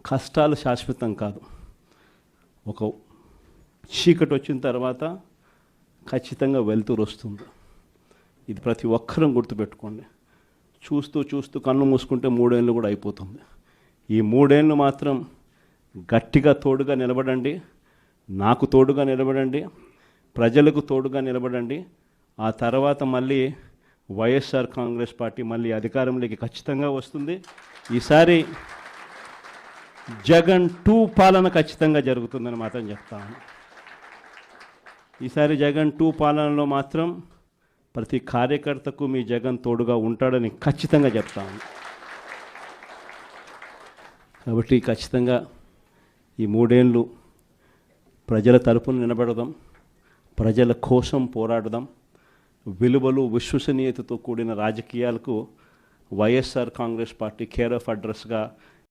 కష్టాలు శాశ్వతం కాదు. ఒక చీకటి వచ్చిన తర్వాత ఖచ్చితంగా వెలుతురు వస్తుంది. ఇది ప్రతి ఒక్కరం గుర్తుపెట్టుకోండి. చూస్తూ చూస్తూ కన్ను మూసుకుంటే 3 ఏళ్ళు కూడా అయిపోతుంది. ఈ 3 ఏళ్ళు మాత్రం గట్టిగా తోడుగా నిలబడండి, నాకు తోడుగా నిలబడండి, ప్రజలకు తోడుగా నిలబడండి. ఆ తర్వాత మళ్ళీ వైఎస్ఆర్ కాంగ్రెస్ పార్టీ మళ్ళీ అధికారంలోకి ఖచ్చితంగా వస్తుంది. ఈసారి జగన్ 2 పాలన ఖచ్చితంగా జరుగుతుందని మాత్రం చెప్తాను. ఈసారి జగన్ 2 పాలనలో మాత్రం ప్రతి కార్యకర్తకు మీ జగన్ తోడుగా ఉంటాడని ఖచ్చితంగా చెప్తాను. కాబట్టి ఖచ్చితంగా ఈ 3 ఏళ్ళు ప్రజల తరపున నిలబడదాం, ప్రజల కోసం పోరాడదాం. విలువలు విశ్వసనీయతతో కూడిన రాజకీయాలకు YSR Congress party care of అడ్రస్గా